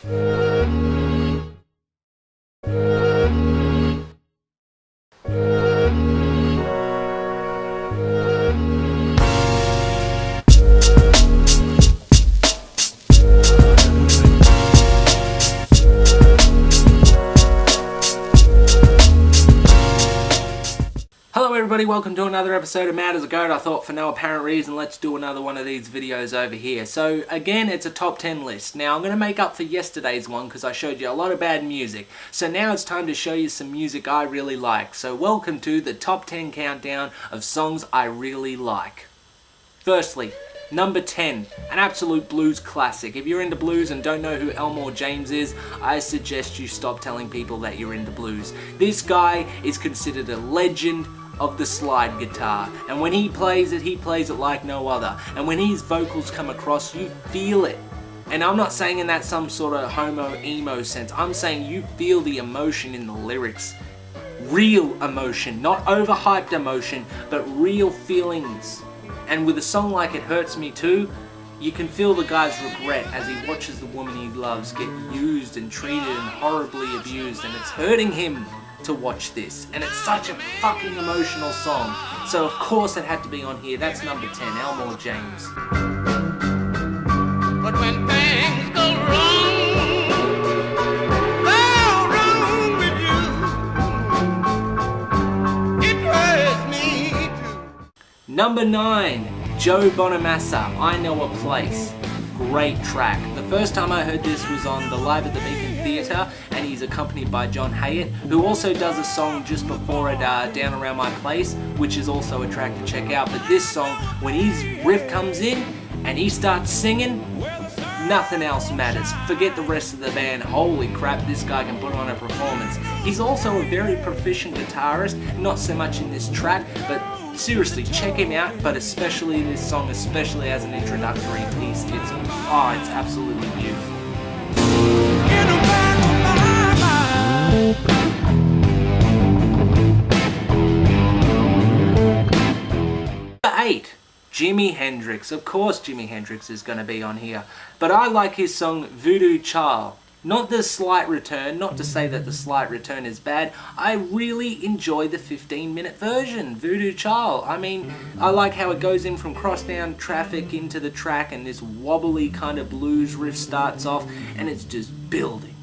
Hello everybody, welcome to another episode of Mad as a Goat. I thought for no apparent reason, let's do another one of these videos over here. So again, it's a top 10 list. Now I'm going to make up for yesterday's one because I showed you a lot of bad music. So now it's time to show you some music I really like. So welcome to the top 10 countdown of songs I really like. Firstly, number 10, an absolute blues classic. If you're into blues and don't know who Elmore James is, I suggest you stop telling people that you're into blues. This guy is considered a legend of the slide guitar, and when he plays it like no other, and when his vocals come across, you feel it. And I'm not saying in that some sort of homo-emo sense, I'm saying you feel the emotion in the lyrics. Real emotion, not overhyped emotion, but real feelings. And with a song like It Hurts Me Too, you can feel the guy's regret as he watches the woman he loves get used and treated and horribly abused, and it's hurting him to watch this. And it's such a fucking emotional song. So of course it had to be on here. That's number 10, Elmore James. But when things go wrong with you, it hurts me too. Number 9, Joe Bonamassa, I Know a Place. Great track. The first time I heard this was on the Live at the Beacon Theatre, and he's accompanied by John Hyatt, who also does a song just before it, Down Around My Place, which is also a track to check out. But this song, when his riff comes in and he starts singing, nothing else matters. Forget the rest of the band. Holy crap, this guy can put on a performance. He's also a very proficient guitarist, not so much in this track, but seriously, check him out, but especially this song, especially as an introductory piece. It's absolutely beautiful. Number 8, Jimi Hendrix. Of course Jimi Hendrix is going to be on here, but I like his song Voodoo Child. Not the Slight Return, not to say that the Slight Return is bad. I really enjoy the 15-minute version, Voodoo Child. I mean, I like how it goes in from crosstown traffic into the track, and this wobbly kind of blues riff starts off, and it's just building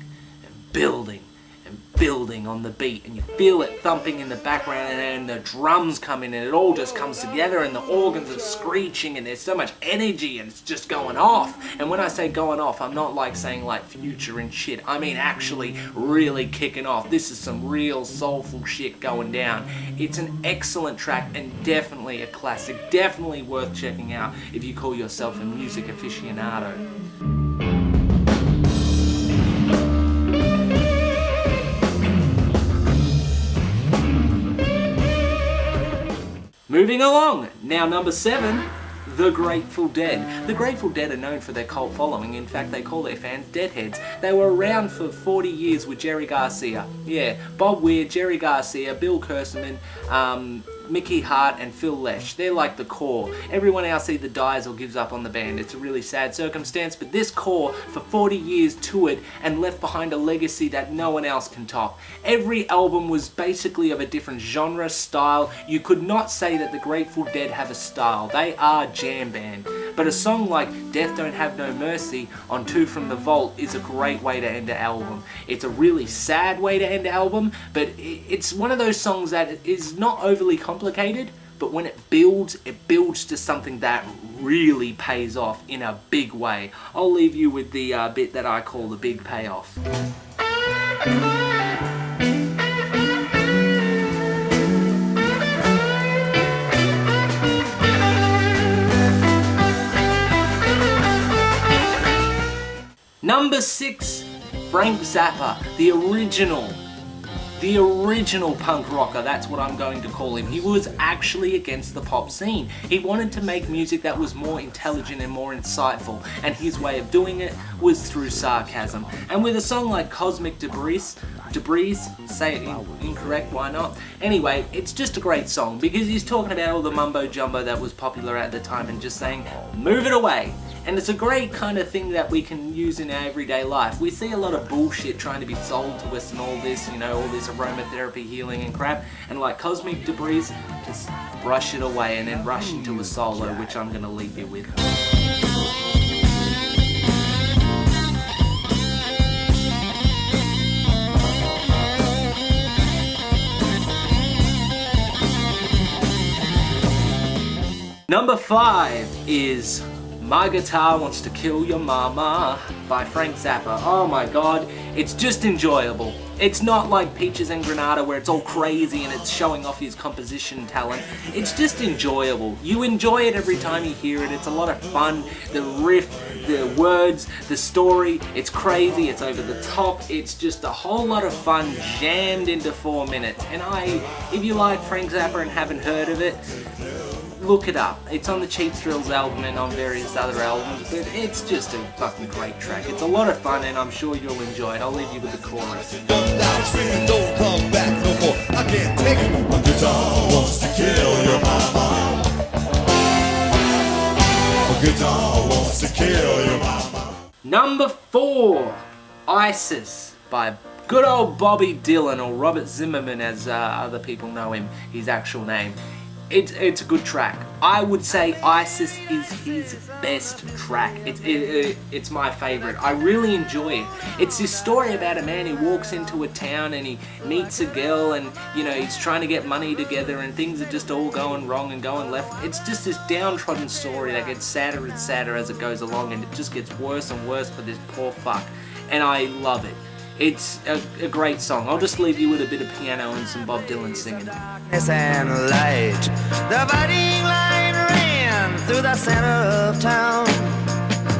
and building and building on the beat, and you feel it thumping in the background, and then the drums come in and it all just comes together, and the organs are screeching, and there's so much energy, and it's just going off. And when I say going off, I'm not like saying like Future and shit. I mean actually really kicking off. This is some real soulful shit going down. It's an excellent track and definitely a classic, definitely worth checking out if you call yourself a music aficionado. Moving along, now number 7, The Grateful Dead. The Grateful Dead are known for their cult following. In fact, they call their fans Deadheads. They were around for 40 years with Jerry Garcia. Yeah, Bob Weir, Jerry Garcia, Bill Kerseman, Mickey Hart and Phil Lesh. They're like the core. Everyone else either dies or gives up on the band. It's a really sad circumstance, but this core for 40 years toured and left behind a legacy that no one else can top. Every album was basically of a different genre, style. You could not say that the Grateful Dead have a style. They are jam band. But a song like Death Don't Have No Mercy on Two From the Vault is a great way to end an album. It's a really sad way to end an album, but it's one of those songs that is not overly complicated, but when it builds to something that really pays off in a big way. I'll leave you with the bit that I call the big payoff. Number 6, Frank Zappa, the original punk rocker, that's what I'm going to call him. He was actually against the pop scene. He wanted to make music that was more intelligent and more insightful, and his way of doing it was through sarcasm. And with a song like Cosmic Debris, say it incorrect, why not? Anyway, it's just a great song because he's talking about all the mumbo jumbo that was popular at the time and just saying, move it away. And it's a great kind of thing that we can use in our everyday life. We see a lot of bullshit trying to be sold to us and all this, you know, all this aromatherapy healing and crap. And like Cosmic Debris, just brush it away and then rush into a solo, which I'm going to leave you with. Number 5 is My Guitar Wants to Kill Your Mama by Frank Zappa. Oh my god, it's just enjoyable. It's not like Peaches and Granada where it's all crazy and it's showing off his composition talent. It's just enjoyable. You enjoy it every time you hear it. It's a lot of fun. The riff, the words, the story, it's crazy, it's over the top. It's just a whole lot of fun jammed into 4 minutes. And if you like Frank Zappa and haven't heard of it, look it up. It's on the Cheap Thrills album and on various other albums, but it's just a fucking great track. It's a lot of fun and I'm sure you'll enjoy it. I'll leave you with the chorus. Don't come back no more. I can't take it. My guitar wants to kill your mama. My guitar wants to kill your mama. Number 4, Isis by good old Bobby Dylan, or Robert Zimmerman as other people know him, his actual name. It's a good track. I would say Isis is his best track. It's my favorite. I really enjoy it. It's this story about a man who walks into a town and he meets a girl and, you know, he's trying to get money together and things are just all going wrong and going left. It's just this downtrodden story that gets sadder and sadder as it goes along, and it just gets worse and worse for this poor fuck. And I love it. It's a great song. I'll just leave you with a bit of piano and some Bob Dylan singing. Darkness and light, the dividing line ran through the center of town.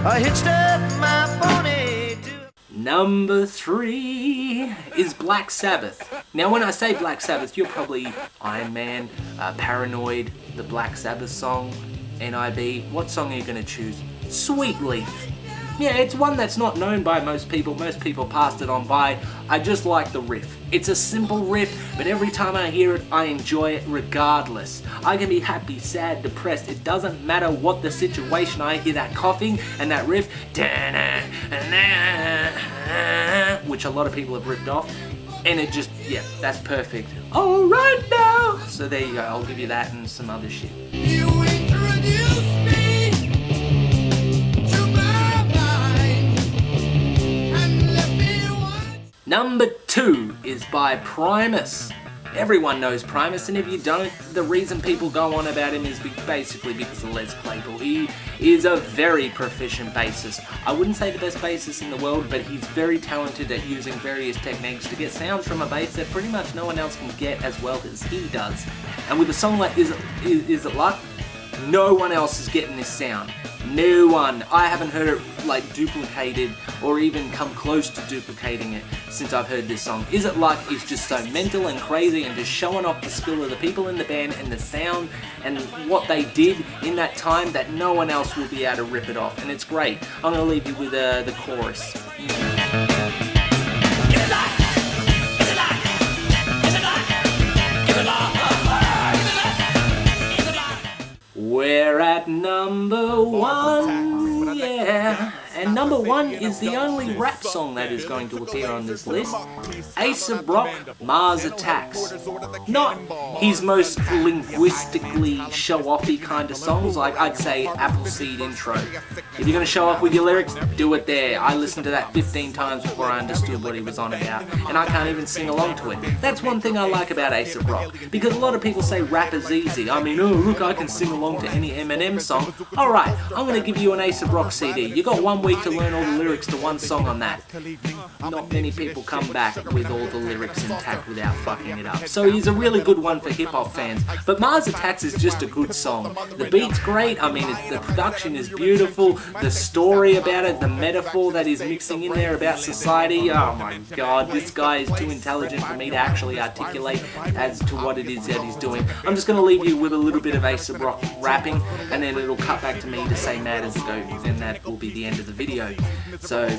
I hitched up my pony to... Number 3 is Black Sabbath. Now when I say Black Sabbath, you're probably Iron Man, Paranoid, the Black Sabbath song, NIB. What song are you going to choose? Sweet Leaf. Yeah, it's one that's not known by most people. Most people passed it on by. I just like the riff. It's a simple riff, but every time I hear it, I enjoy it regardless. I can be happy, sad, depressed. It doesn't matter what the situation. I hear that coughing and that riff, which a lot of people have ripped off. And it just, yeah, that's perfect. All right now. So there you go. I'll give you that and some other shit. You introduced me to my mind and left me one. Number 2 is by Primus. Everyone knows Primus, and if you don't, the reason people go on about him is basically because of Les Claypool. He is a very proficient bassist. I wouldn't say the best bassist in the world, but he's very talented at using various techniques to get sounds from a bass that pretty much no one else can get as well as he does. And with a song like Is It Luck, no one else is getting this sound. No one. I haven't heard it like duplicated or even come close to duplicating it since I've heard this song. Is It Luck is just so mental and crazy and just showing off the skill of the people in the band and the sound and what they did in that time that no one else will be able to rip it off, and it's great. I'm going to leave you with the chorus. We're at number 1, yeah. And number 1 is the only rap song that is going to appear on this list. Ace of Rock, Mars Attacks. Not his most linguistically show-offy kind of songs, like I'd say Appleseed Intro. If you're going to show off with your lyrics, do it there. I listened to that 15 times before I understood what he was on about, and I can't even sing along to it. That's one thing I like about Ace of Rock, because a lot of people say rap is easy. I mean, oh look, I can sing along to any Eminem song. Alright, I'm going to give you an Ace of Rock CD. You got 1 week to learn all the lyrics to one song on that. Not many people come back with all the lyrics intact without fucking it up. So he's a really good one for hip-hop fans. But Mars Attacks is just a good song. The beat's great, I mean, the production is beautiful, the story about it, the metaphor that he's mixing in there about society, oh my god, this guy is too intelligent for me to actually articulate as to what it is that he's doing. I'm just going to leave you with a little bit of Ace of Rock rapping, and then it'll cut back to me to say mad as a goat, and that will be the end of the video. So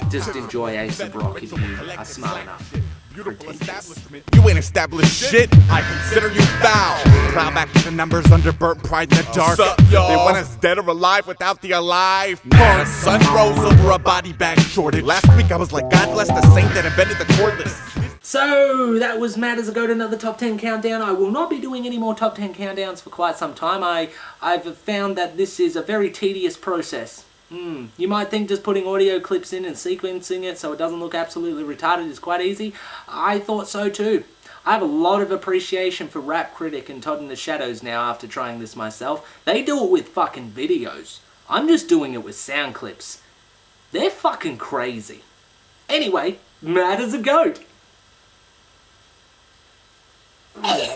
just enjoy Ace of Rock if you are smart enough. beautiful establishment. You ain't established shit. I consider you foul. Plow back to the numbers under burnt pride in the dark. They want us dead or alive without the alive. The sun rose over a body bag shortage. Last week I was like, God bless the saint that invented the cordless. So, that was Mad as a Goat, another top 10 countdown. I will not be doing any more top 10 countdowns for quite some time. I've found that this is a very tedious process. You might think just putting audio clips in and sequencing it so it doesn't look absolutely retarded is quite easy. I thought so too. I have a lot of appreciation for Rap Critic and Todd in the Shadows now after trying this myself. They do it with fucking videos. I'm just doing it with sound clips. They're fucking crazy. Anyway, Mad as a Goat.